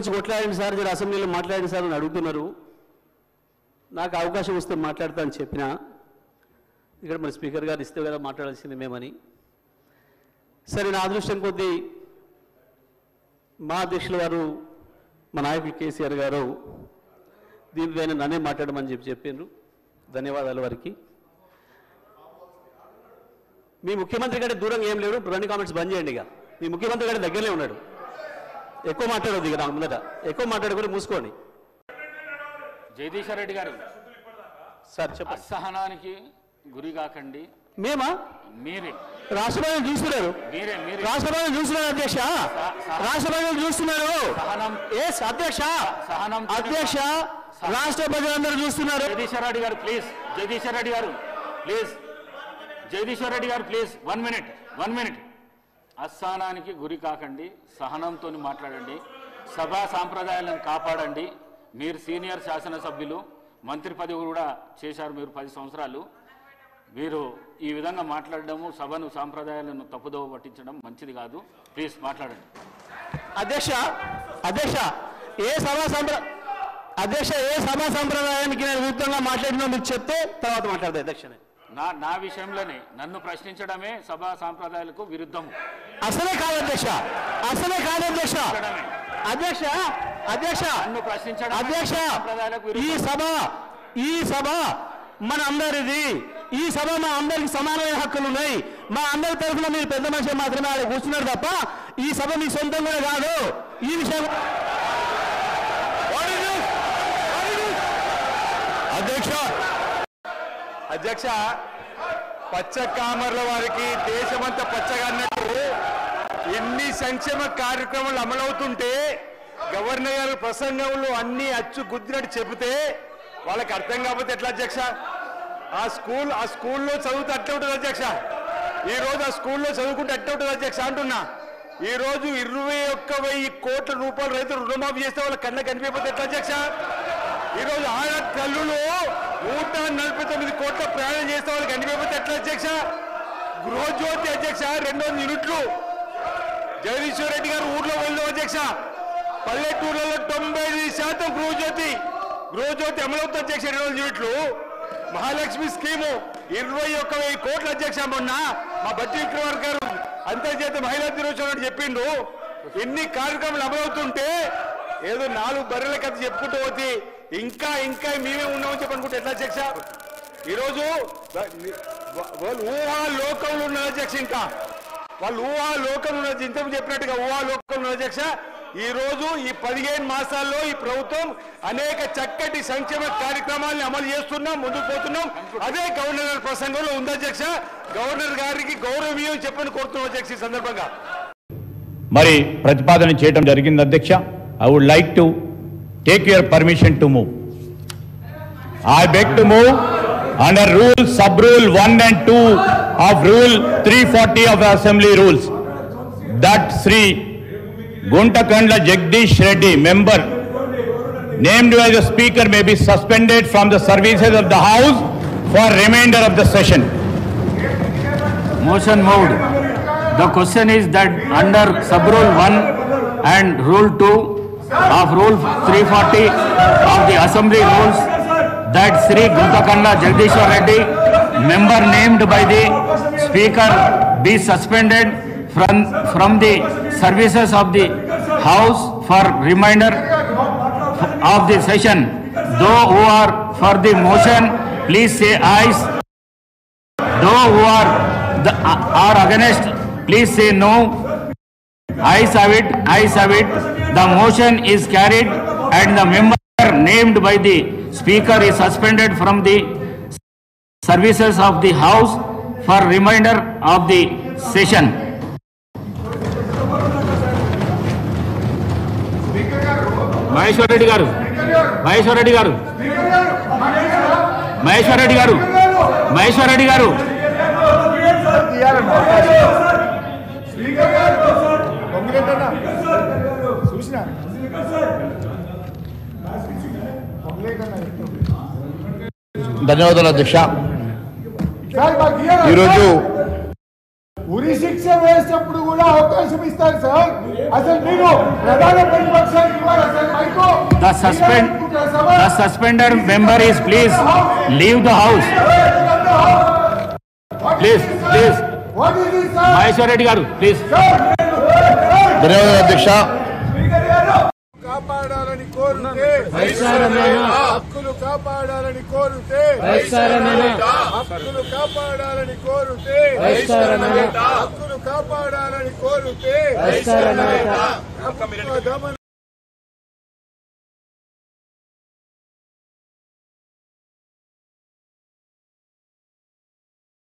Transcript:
గురించి కొట్లాడండి సార్, జర అసెంబ్లీలో మాట్లాడండి సార్ అని అడుగుతున్నారు. నాకు అవకాశం వస్తే మాట్లాడతా అని చెప్పినా, ఇక్కడ మరి స్పీకర్ గారు ఇస్తే కదా మాట్లాడాల్సింది మేమని. సరే, నా అదృష్టం కొద్దీ మా అధ్యక్షుల వారు, మా నాయకులు కేసీఆర్ గారు దీనిపైన నన్నే మాట్లాడమని చెప్పిండ్రు. ధన్యవాదాలు వారికి. మీ ముఖ్యమంత్రి కంటే దూరంగా ఏం లేడు. రెండు కామెంట్స్ బంద్ చేయండి. ఇక మీ ముఖ్యమంత్రి కంటే దగ్గరనే ఉన్నాడు. ఎక్కువ మాట్లాడవద్దు. ఇక నాకు ముందట ఎక్కువ మాట్లాడుకొని మూసుకోండి. జగదీశ్వర్ రెడ్డి గారు సార్ చెప్పండి. అసహనానికి గురి కాకండి. మేమా? మీరే రాష్ట్రపతిని చూస్తున్నారు. రాష్ట్రపతిని చూస్తున్నారు అధ్యక్ష. రాష్ట్రపతిని చూస్తున్నారు. అధ్యక్ష అధ్యక్ష రాష్ట్రపతి అందరూ చూస్తున్నారు. జగదీశ్వర్ రెడ్డి గారు ప్లీజ్. జగదీశ్వర్ రెడ్డి గారు ప్లీజ్. జగదీశ్వర్ రెడ్డి గారు ప్లీజ్. 1 minute. అసహనానికి గురి కాకండి. సహనంతో మాట్లాడండి. సభా సాంప్రదాయాలను కాపాడండి. మీరు సీనియర్ శాసనసభ్యులు, మంత్రి పదవి కూడా చేశారు మీరు 10 సంవత్సరాలు. మీరు ఈ విధంగా మాట్లాడడము, సభను సాంప్రదాయాలను తప్పుదోవ పట్టించడం మంచిది కాదు. ప్లీజ్ మాట్లాడండి. అధ్యక్ష అధ్యక్ష ఏ సభా సంప్రదాయానికి నేను విరుద్ధంగా మాట్లాడినా మీరు చెప్తే తర్వాత మాట్లాడదు అధ్యక్ష. నా విషయంలోనే నన్ను ప్రశ్నించడమే సభా సాంప్రదాయాలకు విరుద్ధము. అసలే కాదు అధ్యక్ష. అధ్యక్ష అధ్యక్ష నన్ను ప్రశ్నించడం అధ్యక్ష ఈ సభ మన అందరిది. ఈ సభ మా అందరికి సమానమైన హక్కులు ఉన్నాయి. మా అందరి తరఫున మీరు పెద్ద మనిషి మాత్రమే ఆడ కూర్చున్నారు తప్ప ఈ సభ మీ సొంతం కూడా కాదు. ఈ విషయం అధ్యక్ష పచ్చ కామర్ల వారికి దేశమంతా పచ్చగా అన్నట్టు ఎన్ని సంక్షేమ కార్యక్రమాలు అమలవుతుంటే గవర్నర్ గారు ప్రసంగంలో అన్ని అచ్చు గుద్దినట్టు చెబితే వాళ్ళకి అర్థం కాకపోతే ఎట్లా అధ్యక్ష? ఆ స్కూల్లో చదువుతూ అట్లా ఉంటుంది అధ్యక్ష. ఈ రోజు ఆ స్కూల్లో చదువుకుంటే అట్లా ఉంటుంది అధ్యక్ష అంటున్నా. ఈ రోజు 21,000 కోట్ల రూపాయలు రైతులు రుణమాఫీ చేస్తే వాళ్ళ కళ్ళ కనిపించకపోతే ఎట్లా అధ్యక్ష? ఈ రోజు ఆడ తల్లులు 149 కోట్ల ప్రయాణం చేస్తే వాళ్ళకి కనిపించకపోతే ఎట్లా అధ్యక్ష? గృహజ్యోతి అధ్యక్ష 2 యూనిట్లు జగదీశ్వర్ రెడ్డి గారు ఊర్లో వెళ్దాం అధ్యక్ష. పల్లెటూర్లలో 95% గృహజ్యోతి అమలవుతుంది అధ్యక్ష. 2 యూనిట్లు. మహాలక్ష్మి స్కీము 21,000 కోట్ల అధ్యక్ష. మొన్న మా బట్టి విక్రమార్క గారు అంతర్జాతీయ మహిళా దినోత్సవం చెప్పిండు. ఎన్ని కార్యక్రమాలు అమలవుతుంటే ఏదో 4 బర్రెల కథ చెప్పుకుంటూ పోతే ఇంకా మేమే ఉన్నామని చెప్పనుకుంటే ఎట్లా అధ్యక్ష? ఈరోజు వాళ్ళు ఊహాలోకంలో ఉన్నారు అధ్యక్ష. ఇంకా వాళ్ళు ఊహాలోకంలో ఉన్నారు. ఇంతకు చెప్పినట్టుగా ఊహాలోకంలో ఉన్నారు అధ్యక్ష. ఈ రోజు ఈ 15 మాసాల్లో ఈ ప్రభుత్వం అనేక చక్కటి సంక్షేమ కార్యక్రమాలను అమలు చేస్తున్నాం, ముందుకు పోతున్నాం. అదే గవర్నర్ గారి ప్రసంగంలో ఉంది అధ్యక్ష. గవర్నర్ గారికి గౌరవీయం చెప్పని కోరుతున్నాం అధ్యక్ష. ఈ సందర్భంగా మరి ప్రతిపాదన చేయడం జరిగింది అధ్యక్ష. I would like to take your permission to move. I beg to move under rule sub-rule 1 and 2 of rule 340 of the Assembly rules that Sri Guntakandla Jagdish Reddy, member named by the Speaker, may be suspended from the services of the House for remainder of the session. Motion moved. The question is that under sub-rule 1 and rule 2 of rule 340 of the Assembly rules that Sri Guntakandla Jagdishwar Reddy, member named by the Speaker, be suspended from the services of the House for remainder of the session. Those who are for the motion, please say ayes. Those who are against, please say no. Ayes have it. The motion is carried and the member named by the Speaker is suspended from the services of the House for remainder of the session. Maheshwar Reddy garu. ధన్యవాదాలు అధ్యక్ష. ఈరోజు ఉరి శిక్ష చేసినప్పుడు కూడా అవకాశం ఇస్తారు sir. అసలు మీరు ప్రధాన ప్రతిపక్షానికి ఇవ్వాలి అసలు mic. The suspended member is please leave the house. Please. What is this, sir? Maheshwar Reddy garu, please. ధన్యవాదాలు అధ్యక్ష. కాపాడాలని కోరుతే హక్కులు కాపాడాలని కోరుతే హక్కులు కాపాడాలని కోరుతే హక్కులు కాపాడాలని కోరుతే